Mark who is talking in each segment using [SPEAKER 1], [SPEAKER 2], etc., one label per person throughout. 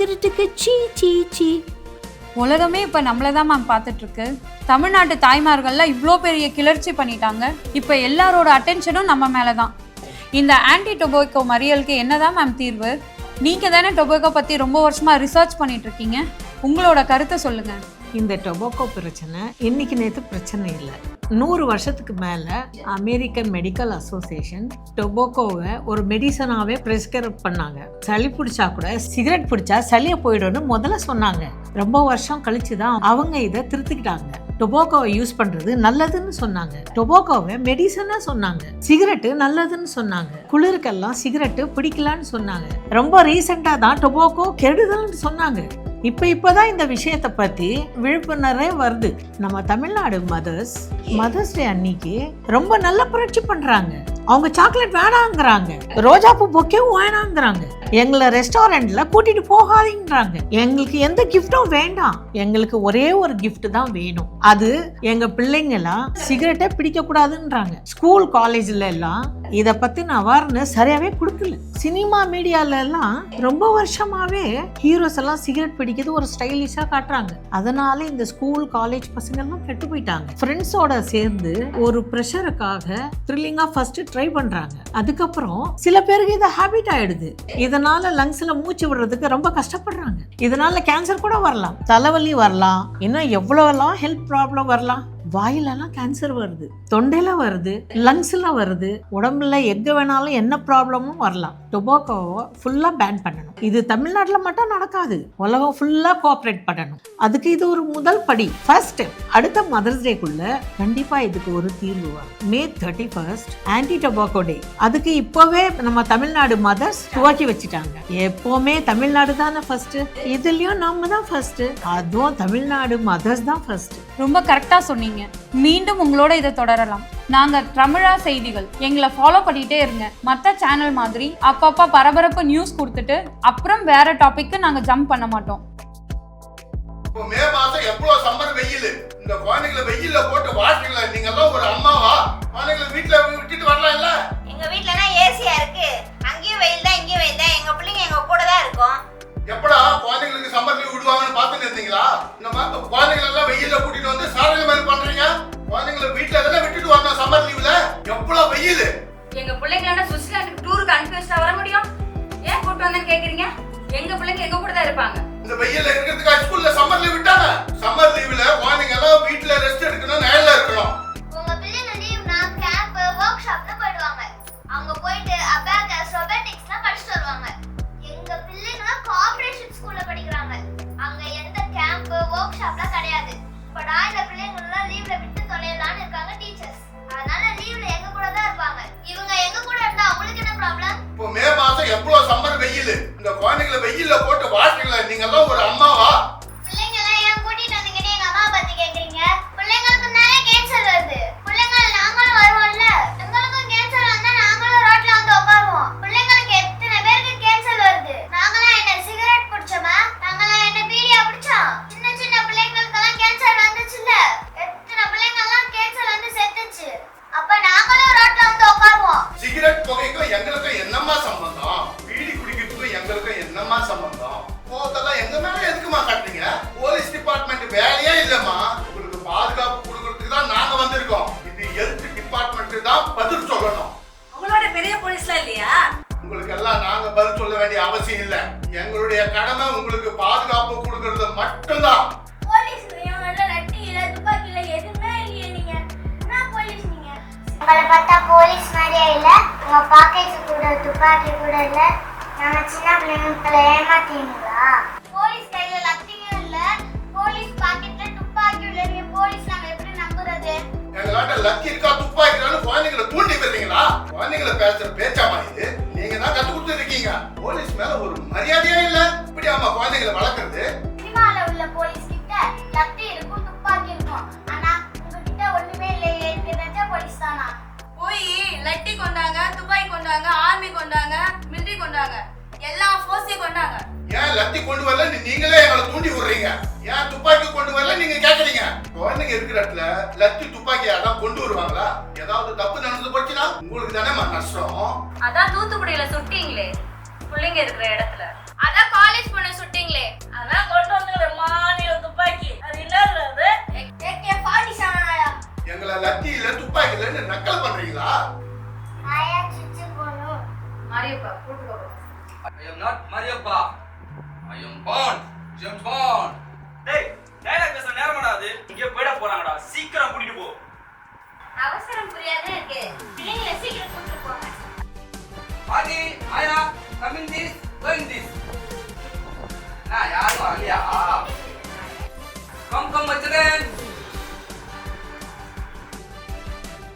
[SPEAKER 1] சிகரெட்டுக்கு சீ சீ சீ.
[SPEAKER 2] உலகமே இப்போ நம்மளை தான் மேம் பார்த்துட்ருக்கு. தமிழ்நாட்டு தாய்மார்கள்லாம் இவ்வளோ பெரிய கிளர்ச்சி பண்ணிட்டாங்க. இப்போ எல்லாரோட அட்டென்ஷனும் நம்ம மேலே தான். இந்த ஆன்டி டொபாக்கோ மறியலுக்கு என்னதான் மேம் தீர்வு? நீங்கள் தானே டொபாக்கோ பற்றி ரொம்ப வருஷமாக ரிசர்ச் பண்ணிகிட்ருக்கீங்க. உங்களோட கருத்தை சொல்லுங்கள்.
[SPEAKER 1] இந்த டொபாக்கோ பிரச்சனை இன்னைக்கு நேற்று பிரச்சனை இல்லை. 100 வருஷத்துக்கு மேலே அமெரிக்கன் மெடிக்கல் அசோசியேஷன் டொபாக்கோவை ஒரு மெடிசனாகவே ப்ரிஸ்கிரைப் பண்ணாங்க. சளி பிடிச்சா கூட சிகரெட் பிடிச்சா சளியை போயிடும்னு முதல்ல சொன்னாங்க. ரொம்ப வருஷம் கழிச்சு தான் அவங்க இதை திருத்திக்கிட்டாங்க. டொபாக்கோவை யூஸ் பண்றது நல்லதுன்னு சொன்னாங்க. டொபாக்கோவை மெடிசனா சொன்னாங்க. சிகரெட்டு நல்லதுன்னு சொன்னாங்க. குளிருக்கெல்லாம் சிகரெட்டு பிடிக்கலான்னு சொன்னாங்க. ரொம்ப ரீசெண்டா தான் டொபாக்கோ கெடுதல்னு சொன்னாங்க. இப்பதான் இந்த விஷயத்தை பத்தி விழிப்புணர்வே வருது. நம்ம தமிழ்நாடு மதர்ஸ் டே அன்னைக்கு ரொம்ப நல்ல புரட்சி பண்றாங்க. அவங்க சாக்லேட் வேணாங்கிறாங்க, ரோஜாப்பூ பொக்கேவும் வேணாங்கிறாங்க, எங்களை ரெஸ்டாரண்ட்ல கூட்டிட்டு போகாதீங்கிறாங்க. எங்களுக்கு எந்த கிஃப்டும் வேண்டாம், எங்களுக்கு ஒரே ஒரு கிஃப்ட் தான் வேணும். அது எங்க பிள்ளைங்கெல்லாம் சிகரெட்டை பிடிக்க கூடாதுன்றாங்க. ஸ்கூல் காலேஜ்ல எல்லாம் இத பத்தின அவேர்னஸ் சரியாவே கொடுக்கல. சினிமா மீடியால எல்லாம் ரொம்ப வருஷமாவே ஹீரோஸ் எல்லாம் சிகரெட் பிடிக்கிறது ஒரு ஸ்டைலிஷா காட்டுறாங்க. அதனால இந்த ஸ்கூல் காலேஜ் பசங்க எல்லாம் கெட்டு போயிட்டாங்க. ஃப்ரெண்ட்ஸோட சேர்ந்து ஒரு ப்ரெஷருக்காக த்ரில்லிங்கா ஃபர்ஸ்ட் ட்ரை பண்றாங்க. அதுக்கப்புறம் சில பேருக்கு இது ஹேபிட் ஆயிடுது. இதனால லங்ஸ்ல மூச்சு விடுறதுக்கு ரொம்ப கஷ்டப்படுறாங்க. இதனால கேன்சர் கூட வரலாம், தலைவலி வரலாம், இன்னும் எவ்வளவெல்லாம் ஹெல்த் ப்ராப்ளம் வரலாம். வாயிலெல்லாம் கேன்சர் வருது, தொண்டையில வருது, லங்ஸ்ல வருது, உடம்புல எங்க வேணாலும் என்ன ப்ராப்ளமும் வரலாம். டொபாக்கோவை ஃபுல்லா பேன் பண்ணணும். இது தமிழ்நாட்டுல மட்டும் நடக்காது, உலகம் ஃபுல்லா கோஆப்ரேட் பண்ணணும். அதுக்கு இது ஒரு முதல் படி, ஃபர்ஸ்ட். அடுத்த மதர்ஸ் டேக்குள்ள கண்டிப்பா இதுக்கு ஒரு தீர்வு வரும். May 31 ஆன்டி டொபாக்கோ டே. அதுக்கு இப்பவே நம்ம தமிழ்நாடு மதர்ஸ் துவக்கி வச்சுட்டாங்க. எப்பவுமே தமிழ்நாடு தானே ஃபர்ஸ்ட், இதுலயும் நாம தான் ஃபர்ஸ்ட், அதுவும் தமிழ்நாடு மதர்ஸ் தான் ஃபர்ஸ்ட்.
[SPEAKER 2] ரொம்ப கரெக்டா சொன்னீங்க. மீண்டும் உங்களோட இதை தொடரலாம். நாங்க தமிழா செய்திகள், எங்களை ஃபாலோ பண்ணிட்டே இருங்க. மற்ற சேனல் மாதிரி அப்பப்ப பரபரப்பு நியூஸ் கொடுத்துட்டு அப்புறம் வேற டாபிக்கு நாங்க ஜம்ப் பண்ண மாட்டோம்.
[SPEAKER 3] இப்போ மே மாசம் எவ்வளவு சம்மர் வெயில், இந்த குழந்தைகளை வெயில்ல போட்டு வாட்டீங்களா? நீங்க எல்லாம் ஒரு அம்மாவா? குழந்தைகளை வீட்டுல விட்டுட்டு வரலாம் இல்ல?
[SPEAKER 4] எங்க வீட்டுலனா ஏசியா இருக்கு, அங்கேயும் வெயில் தான் இங்கேயும் வெயில் தான். எங்க பிள்ளைங்க எங்க கூட தான் இருக்கும்.
[SPEAKER 3] எப்படா குழந்தைங்களுக்கு சம்மர் லீவ் விடுவாங்கன்னு பார்த்துட்டு இருந்தீங்களா? இந்த மாதிரி குழந்தைகள் எல்லாம் வெயில்ல கூட்டிட்டு வந்து சாரல் மாதிரி பண்றீங்க. குழந்தைங்களை வீட்டுல எதனா விட்டுட்டு வரணும் சம்மர் லீவ்ல. எவ்வளவு வெயில்.
[SPEAKER 4] எங்க பிள்ளைங்களா சுவிட்சர்லாந்துக்கு டூருக்கு அனுப்பிச்சா வர முடியும்? ஏன் கூட்டு வந்தேன்னு கேக்குறீங்க? எங்க பிள்ளைங்க எங்க கூட தான் இருப்பாங்க.
[SPEAKER 3] இந்த வெயில்ல இருக்கிறதுக்கு ஸ்கூல்ல சம்மர் லீவ் விட்டாங்க. சம்மர் லீவ்ல குழந்தைங்க எல்லாம் வீட்டுல ரெஸ்ட் எடுக்கணும், நிழல்ல இருக்கணும்.
[SPEAKER 5] உங்க பிள்ளைங்க லீவ்னா கேம்ப் வொர்க் ஷாப்ல போய்டுவாங்க. அங்க போயிட்டு அபாகஸ் ரொபோட்டிக்ஸ்லாம் படிச்சிட்டு வருவாங்க. எங்க பிள்ளைங்க கோஆபரேஷன் ஸ்கூல்ல படிக்கறாங்க. அங்க எந்த கேம்ப் வொர்க் ஷாப்லாம் கிடையாது. படா இந்த பிள்ளைங்க எல்லாம் லீவ்ல விட்டு தொலையலாம்னு இருக்காங்க டீச்சர்ஸ். அதனால லீவ்ல எங்க கூட தான் இருப்பாங்க. இவங்க எங்க கூட இருந்தா உங்களுக்கு என்ன ப்ராப்ளம்?
[SPEAKER 3] இப்போ மே மாசம் எவ்வளவு சம்மர் வெயில், இந்த குழந்தைகளை வெயில்ல போட்டு வாட்டீங்களா? நீங்க எல்லாம் ஒரு அம்மாவா?
[SPEAKER 5] பிள்ளைங்க எல்லாம் ஏன் கூட்டிட்டு வந்தீங்கன்னு எங்க அம்மா பத்தி கேக்குறீங்க. பிள்ளைங்களுக்கு நிறைய கேன்சர் வருது. பிள்ளைங்க நாங்களும் வருவோம்ல, எங்களுக்கும் கேன்சர் வந்தா நாங்களும் ரோட்ல வந்து உட்காருவோம். பிள்ளைங்களுக்கு எத்தனை பேருக்கு கேன்சர் வருது. நாங்களாம் என்ன சிகரெட் குடிச்சோமா? நாங்களாம் என்ன பீடியா குடிச்சோம்? சின்ன சின்ன பிள்ளைங்களுக்கெல்லாம் கேன்சர் வந்துச்சுல்ல, எத்தனை பிள்ளைங்கெல்லாம் கேன்சர் வந்து செத்துச்சு. அப்ப நாங்களும் ரோட்ல வந்து உட்காருவோம்.
[SPEAKER 3] சிகரெட் புகைக்கும் எங்களுக்கும் என்னமா சம்பந்தம்? பீடி குடிக்கிறதுக்கும் எங்களுக்கும் என்னமா சம்பந்தம்? போதெல்லாம் எங்க மேல எதுக்குமா காட்டுறீங்க? போலீஸ் டிபார்ட்மெண்ட் வேலையே இல்லம்மா. உங்களுக்கு பாதுகாப்பு கொடுக்கறதுக்கு தான் நாங்க வந்திருக்கோம். இது ஹெல்த் டிபார்ட்மெண்ட் தான் பதில் சொல்லணும்.
[SPEAKER 4] உங்களோட பெரிய போலீஸ்லாம் இல்லையா?
[SPEAKER 3] உங்களுக்கு எல்லாம் நாங்க பதில் சொல்ல வேண்டிய அவசியம் இல்ல. எங்களுடைய கடமை உங்களுக்கு பாதுகாப்பு கொடுக்கறது மட்டும்தான்.
[SPEAKER 5] போலீஸ் இவங்கள லட்டி இல்ல துப்பாக்கி இல்ல எதுவுமே இல்லையே. நீங்க என்ன போலீஸ்? நீங்க உங்களை பார்த்தா போலீஸ் மாதிரியே இல்ல. உங்க பாக்கெட் கூட துப்பாக்கி கூட இல்ல. நம்ம சின்ன பிள்ளைங்களை ஏமாத்தீங்களா? போலீஸ் கையில லத்தியும் இல்ல, போலீஸ் பாக்கெட்ல துப்பாக்கி இல்ல. நீங்க போலீஸ் நாங்க எப்படி நம்புறது?
[SPEAKER 3] எங்களாட்ட லத்தி இருக்கா துப்பாக்கிறான்னு குழந்தைங்களை தூண்டி விடுறீங்களா? குழந்தைங்களை பேசுற பேச்சாமா இது? நீங்க தான் கத்து கொடுத்து இருக்கீங்க. போலீஸ் மேல ஒரு மரியாதையே இல்ல. இப்படி ஆமா குழந்தைங்களை வளர்க்கறது.
[SPEAKER 5] சினிமால உள்ள போலீஸ் கிட்ட லத்தி இருக்கும், துப்பாக்கி இருக்கும். ஆனா உங்ககிட்ட ஒண்ணுமே இல்லையே. இது நிஜ போலீஸ் தானா?
[SPEAKER 4] போய் லட்டி கொண்டாங்க, துப்பாக்கி கொண்டாங்க, ஆர்மி கொண்டாங்க, மிலிட்டரி கொண்டாங்க, எல்லா ஃபோர்ஸையும் கொண்டாங்க.
[SPEAKER 3] ஏன் லத்தி கொண்டு வரல நீங்களே எங்களை தூண்டி விடுறீங்க? ஏன் துப்பாக்கி கொண்டு வரல நீங்க கேக்குறீங்க? குழந்தைங்க இருக்கிற இடத்துல லத்தி துப்பாக்கி யாராவது கொண்டு வருவாங்களா? ஏதாவது தப்பு நடந்து போச்சுன்னா உங்களுக்கு தானே நஷ்டம்.
[SPEAKER 4] அதான் தூத்துக்குடியில சுட்டீங்களே. பிள்ளைங்க இருக்கிற இடத்துல. அதான் காலேஜ் பொண்ணு சுட்டீங்களே,
[SPEAKER 6] அதான் கொண்டு வந்து மாநில துப்பாக்கி அது என்னது?
[SPEAKER 5] AK-47
[SPEAKER 3] எங்களை லத்தியில துப்பாக்கில நக்கல் பண்றீங்களா?
[SPEAKER 5] ஆயா சிச்சு போணும்.
[SPEAKER 4] மாரியப்பா கூட்டு போக.
[SPEAKER 7] I am not Mariappa. I am Bond. James Bond.
[SPEAKER 8] டேய் டயலாக் பேச நேரமாடா அது. இங்க போய்ட போறாங்கடா. சீக்கிரம் கூட்டிட்டு போ.
[SPEAKER 5] அவசரம் புரியாத இருக்கு. பிள்ளைங்களை சீக்கிரம் கூட்டிட்டு போங்க.
[SPEAKER 7] Adi, Aya, come in this, go in this. Na, yaru aliya. Come, my children.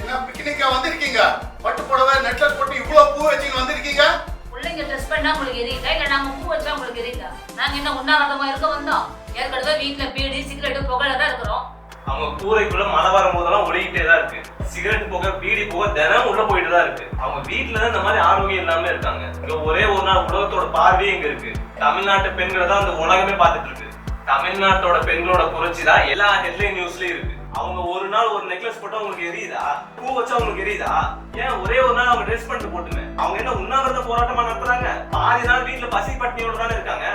[SPEAKER 3] என்ன பிக்னிக்கா வந்திருக்கீங்க? பட்டு புடவை நெட்லஸ் போட்டு இவ்வளவு பூ வச்சுட்டு வந்திருக்கீங்க?
[SPEAKER 6] பிள்ளைங்க ட்ரெஸ் பண்ணா உங்களுக்கு எரியுதா இல்ல நாங்க பூ வச்சா உங்களுக்கு எரியுதா? நாங்க என்ன உண்ணாவிரதமா இருக்க வந்தோம்? ஏற்கனவே வீட்டுல பீடி சிகரெட் புகையில தான் இருக்கிறோம்.
[SPEAKER 8] அவங்க கூரைக்குள்ள மழை வரும்போதெல்லாம் ஒளிக்கிட்டே தான் இருக்கு. சிகரெட் புகை பீடி புகை தினம் உள்ள போயிட்டு தான் இருக்கு. அவங்க வீட்டுல தான் இந்த மாதிரி ஆரோக்கியம் இல்லாம இருக்காங்க. இங்க ஒரே ஒரு நாள் உலகத்தோட பார்வையே இங்க இருக்கு. தமிழ்நாட்டு பெண்களை தான் அந்த உலகமே பார்த்துட்டு இருக்கு. தமிழ்நாட்டோட பெண்களோட புரட்சி தான் எல்லா ஹெட்லைன் நியூஸ்லயும் இருக்கு. அவங்க ஒரு நாள் ஒரு நெக்லஸ் போட்டா உங்களுக்கு எரியுதா? பூ வச்சா உங்களுக்கு எரியுதா? ஏன் ஒரே ஒரு நாள் அவங்க ட்ரெஸ் பண்ணிட்டு போட்டுமே அவங்க என்ன உண்ணாவிரத போராட்டமா நடத்துறாங்க? பாதி நாள் வீட்டுல பசி பட்டினியோட தானே இருக்காங்க.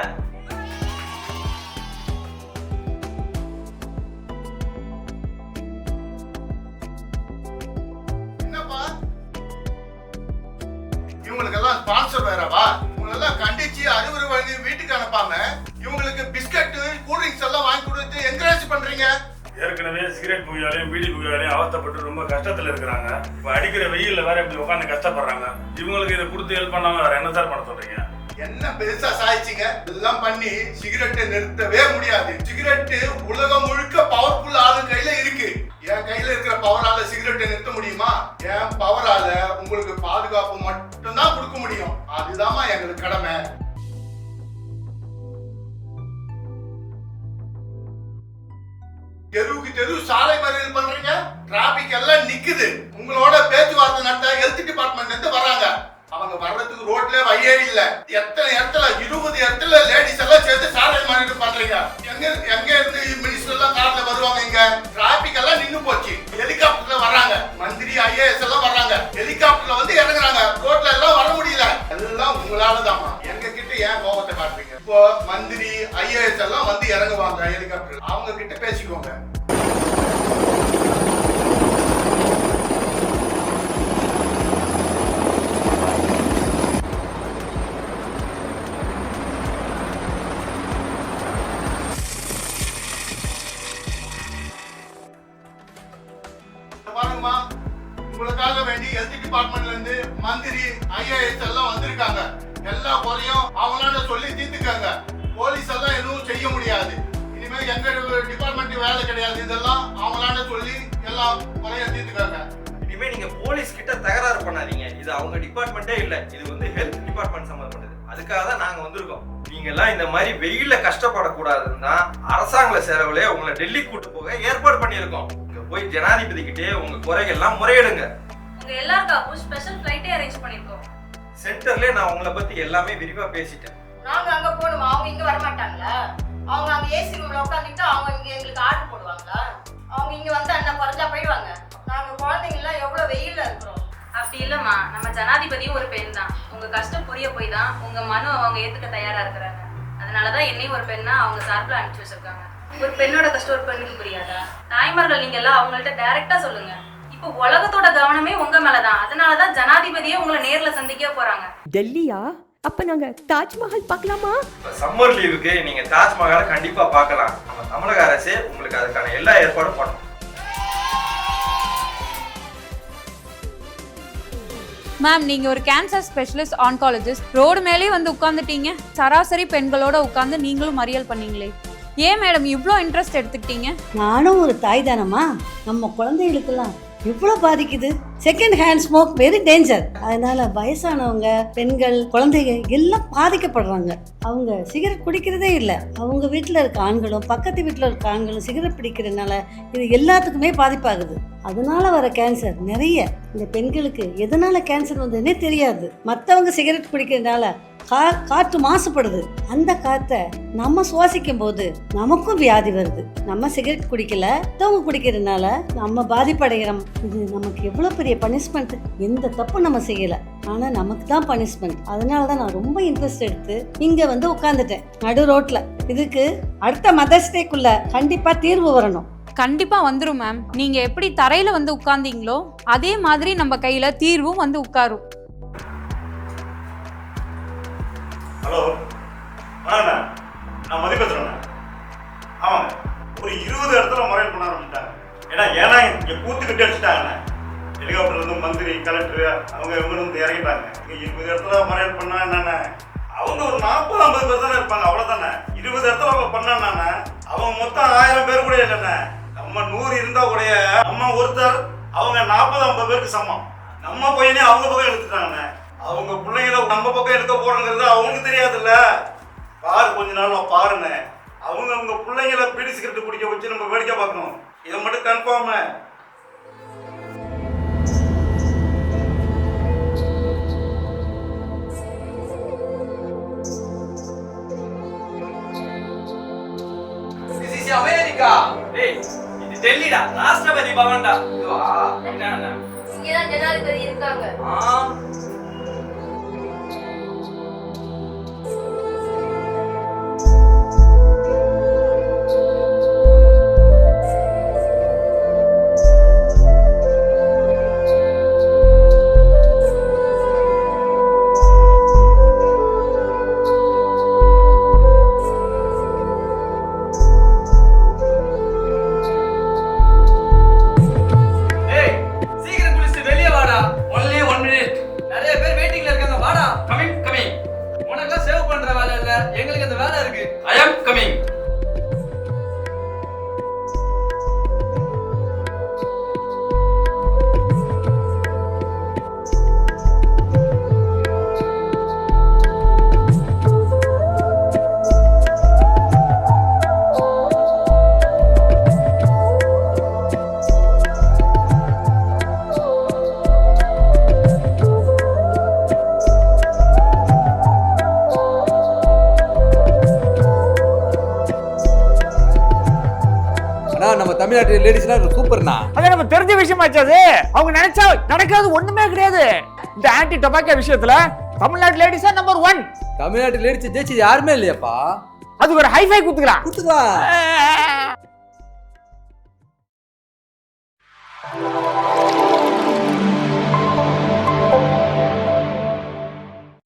[SPEAKER 3] என்னப்பா இவங்களுக்கெல்லாம் ஸ்பான்சர் வேறவா? இவங்களெல்லாம் கண்டிச்சு அறிவுரை வழங்கி வீட்டுக்கு அனுப்பாம இவங்களுக்கு பிஸ்கட் கூல் ட்ரிங்க்ஸ் எல்லாம் வாங்கி கொடுத்து என்கரேஜ் பண்றீங்க.
[SPEAKER 9] ஏற்கனவே சிகரெட் புகையாலையும் பீடி புகையாலையும் அவஸ்தைப்பட்டு ரொம்ப கஷ்டத்துல இருக்கிறாங்க. இப்போ அடிக்கிற வெயில்ல வேற இப்படி உட்காந்து கஷ்டப்படுறாங்க. இவங்களுக்கு இதை கொடுத்து ஹெல்ப் பண்ணாம வேற என்ன சார் பண்ண சொல்றீங்க?
[SPEAKER 3] என்ன பெருசா சாய்ச்சிங்க? எல்லாம் பண்ணி சிகரெட்டை நிறுத்தவே முடியாது. சிகரெட் உலகம் முழுக்க பவர்ஃபுல் ஆளு கையில இருக்கு. என் கையில இருக்கிற பவரால சிகரெட்டை நிறுத்த முடியுமா? என் பவரால உங்களுக்கு பாதுகாப்பு மட்டும்தான் கொடுக்க முடியும். அதுதாம்மா எங்களுக்கு கடமை. தெருவுக்கு தெரு சாலை மறியல் பண்றீங்க. டிராபிக் எல்லாம் நிக்குது. உங்களோட பேச்சுவார்த்தை நடத்த ஹெல்த் டிபார்ட்மெண்ட்ல இருந்து வர்றாங்க. அவங்க வர்றதுக்கு ரோட்ல வழியே இல்ல. எத்தனை இடத்துல 20 இடத்துல லேடிஸ் எல்லாம் சேர்த்து சாலை மறியல் பண்றீங்க. எங்க இருந்து மினிஸ்டர் எல்லாம் கார்ல வருவாங்க? இங்க டிராபிக் எல்லாம் நின்னு போச்சு. ஹெலிகாப்டர்ல வர்றாங்க. மந்திரி IAS எல்லாம் வர்றாங்க. ஹெலிகாப்டர்ல வந்து இறங்குறாங்க. ரோட்ல எல்லாம் வர முடியல. எல்லாம் உங்களாலதாமா. எங்க கிட்ட ஏன் கோபத்தை காட்டுறீங்க? இப்போ மந்திரி IAS எல்லாம் வந்து இறங்குவாங்க ஹெலிகாப்டர். அவங்க கிட்ட பேசிக்கோங்க. பாருங்கம்மா, உங்களுக்காக வேண்டி ஹெல்த் டிபார்ட்மெண்ட்ல இருந்து மந்திரி IAS எல்லாம் வந்திருக்காங்க. எல்லா குறையும் அவங்களால சொல்லி தீர்த்துக்காங்க. போலீஸ் எல்லாம் எதுவும் செய்ய முடியாது. இனிமே எங்க டிபார்ட்மெண்ட் வேலை கிடையாது. இதெல்லாம் அவங்களால சொல்லி எல்லா குறையும் தீர்த்துக்காங்க.
[SPEAKER 8] இனிமே நீங்க போலீஸ் கிட்ட தகராறு பண்ணாதீங்க. இது அவங்க டிபார்ட்மெண்ட்டே இல்ல. இது வந்து ஹெல்த் டிபார்ட்மெண்ட் சம்பந்தப்பட்டது. அதுக்காக தான் நாங்க வந்திருக்கோம். நீங்க எல்லாம் இந்த மாதிரி வெயில்ல கஷ்டப்படக்கூடாதுன்னா அரசாங்க செலவுல உங்களை டெல்லி கூட்டு போக ஏற்பாடு பண்ணியிருக்கோம். இங்க போய் ஜனாதிபதி கிட்டே உங்க குறைகள்லாம் முறையிடுங்க.
[SPEAKER 6] உங்க எல்லாருக்காகவும் ஸ்பெஷல் ஃப்ளைட்டே அரேஞ்ச் பண்ணிருக்கோம்.
[SPEAKER 8] சென்டர்ல நான் உங்களை பத்தி எல்லாமே விரிவா பேசிட்டேன்.
[SPEAKER 4] நாங்க அங்க போகணுமா? அவங்க இங்க வர மாட்டாங்களா? அவங்க அங்க ஏசி ரூம்ல உட்காந்துட்டு அவங்க இங்க எங்களுக்கு ஆர்டர் போடுவாங்களா? அவங்க இங்க வந்து அண்ணா குறைஞ்சா போயிடுவாங்க. நாங்க குழந்தைங்க எல்லாம் எவ்வளவு வெயில்ல இருக்கிறோம்.
[SPEAKER 6] அப்படி இல்லம்மா, நம்ம ஜனாதிபதியும் ஒரு பெண் தான். உங்க கஷ்டம் புரிய போய் தான் உங்க மனு அவங்க ஏத்துக்க தயாரா இருக்கிறாங்க. அதனாலதான் என்னையும் ஒரு பெண்ணா அவங்க சார்பில் அனுப்பிச்சு வச்சிருக்காங்க. ஒரு பெண்ணோட கஷ்டம் ஒரு பெண்ணுக்கு புரியாதா? தாய்மார்கள் நீங்க எல்லாம் அவங்கள்ட்ட டைரக்டா சொல்லுங்க. இப்போ உலகத்தோட கவனமே உங்க மேலதான். அதனாலதான் ஜனாதிபதியே உங்களை நேர்ல சந்திக்க போறாங்க.
[SPEAKER 10] டெல்லியா? அப்ப நாங்க தாஜ்மஹால் பார்க்கலாமா?
[SPEAKER 8] சம்மர் லீவுக்கு நீங்க தாஜ்மஹாலை கண்டிப்பா பார்க்கலாம். நம்ம தமிழக அரசே உங்களுக்கு அதுக்கான எல்லா ஏற்பாடும் பண்ணும்.
[SPEAKER 2] மேம், நீங்கள் ஒரு கேன்சர் ஸ்பெஷலிஸ்ட் ஆன்காலஜிஸ்ட். ரோடு மேலே வந்து உட்காந்துட்டீங்க. சராசரி பெண்களோட உட்காந்து நீங்களும் மறியல் பண்ணீங்களே, ஏன் மேடம் இவ்வளோ இன்ட்ரெஸ்ட் எடுத்துக்கிட்டீங்க?
[SPEAKER 11] நானும் ஒரு தாய் தானம்மா. நம்ம குழந்தைகளுக்கெல்லாம் இவ்வளோ பாதிக்குது. Second hand smoke very danger. அதனால வயசானவங்க, பெண்கள், குழந்தைங்க எல்லாம் பாதிக்கப்படுறாங்க. அவங்க சிகரெட் குடிக்கிறதே இல்லை. அவங்க வீட்டில் இருக்க ஆண்களும் பக்கத்து வீட்டில் இருக்க ஆண்களும் சிகரெட் பிடிக்கிறதுனால இது எல்லாத்துக்குமே பாதிப்பாகுது. அதனால வர கேன்சர் நிறைய. இந்த பெண்களுக்கு எதனால கேன்சர் வந்ததுன்னே தெரியாது. மற்றவங்க சிகரெட் குடிக்கிறதுனால காற்று மாசுபடுது. அந்த காற்றை நம்ம சுவாசிக்கும் போது நமக்கும் வியாதி வருது. நம்ம சிகரெட் குடிக்கல, மத்தவங்க குடிக்கிறதுனால நம்ம பாதிப்படைகிறோம். இது நமக்கு எவ்வளவு பெரிய பனிஷ்மெண்ட். எந்த தப்பு நம்ம செய்யல, ஆனா நமக்கு தான் பனிஷ்மெண்ட். அதனாலதான் நான் ரொம்ப இன்ட்ரெஸ்ட் எடுத்து இங்க வந்து உட்கார்ந்துட்டேன் நடு ரோட்ல. இதுக்கு அடுத்த மதர்ஸ் டேக்குள்ள கண்டிப்பா தீர்வு வரணும்.
[SPEAKER 2] கண்டிப்பா வந்துரும் மேம். நீங்க எப்படி தரையில வந்து உட்கார்ந்தீங்களோ அதே மாதிரி நம்ம கையில தீர்வும் வந்து உட்காரும்.
[SPEAKER 9] ஹலோ வணக்கண்ணா, நான் மதி பேசுறேண்ணா. ஆமாங்க, ஒரு 20 இடத்துல முறையில் பண்ண ஆரம்பிச்சிட்டாங்க. ஏன்னா இங்கே கூத்துக்கிட்டு அடிச்சுட்டாங்கண்ணே. ஹெலிகாப்டர்லேருந்து மந்திரி, கலெக்டர் அவங்க இவங்க வந்து இறங்கிட்டாங்க. இங்கே 20 இடத்துல முறையில் பண்ணா என்னண்ணே, அவங்க ஒரு 40-50 பேர் தானே இருப்பாங்க, அவ்வளோதானே. 20 இடத்துல அவங்க பண்ணாண்ணே, அவங்க மொத்தம் 1000 பேர் கூட இல்லைண்ணே. நம்ம 100 இருந்தா கூட நம்ம ஒருத்தர், அவங்க 40-50 பேருக்கு சமம். நம்ம பையனே அவங்க பக்கம் எடுத்துட்டாங்கண்ணே. அவங்க பிள்ளைங்கள நம்ம பக்கம் எடுக்க போறோங்கிறது அவங்களுக்கு தெரியாதுல்ல. பாரு, கொஞ்ச நாள் பாருங்க, அவங்க பிள்ளைங்களை பீடி சிகரெட் குடிக்க வச்சு நம்ம வேடிக்கை பார்க்கணும். இதை மட்டும் கன்ஃபார்ம்.
[SPEAKER 7] This is America.
[SPEAKER 8] டேய், இது டெல்லிடா, ராஷ்டிரபதி பவன்டா.
[SPEAKER 7] இதுவா?
[SPEAKER 8] என்னடா?
[SPEAKER 4] இங்கதான் ஜனாதிபதி இருக்காங்க.
[SPEAKER 8] டேய், சீக்கிரம் குளிச்சிட்டு வெளிய வாடா.
[SPEAKER 7] Only 1 minute.
[SPEAKER 8] நிறைய பேர் வெயிட்டிங்ல இருக்காங்க, வாடா.
[SPEAKER 7] Coming.
[SPEAKER 8] உனக்கெல்லாம் சேவ் பண்ற வேலை இல்ல, எங்களுக்கு அந்த வேலை இருக்கு.
[SPEAKER 7] I am coming.
[SPEAKER 12] அண்ணா, நம்ம தமிழ்நாட்டு லேடிஸ்லாம் சூப்பர்ண்ணா.
[SPEAKER 13] அது நம்ம தெரிஞ்ச விஷயமாச்சு. அது அவங்க நினைச்சா நடக்காது ஒண்ணுமே கிடையாது. இந்த ஆன்டி டொபாக்கோ விஷயத்துல தமிழ்நாட்டு லேடிஸ் தான் நம்பர் 1.
[SPEAKER 12] தமிழ்நாட்டு லேடிஸ் ஜெயிச்சது யாருமே இல்லையாப்பா.
[SPEAKER 13] அதுக்கு ஒரு ஹைஃபை குத்துக்கலாம்.
[SPEAKER 12] கொடுத்துக்கலாம்.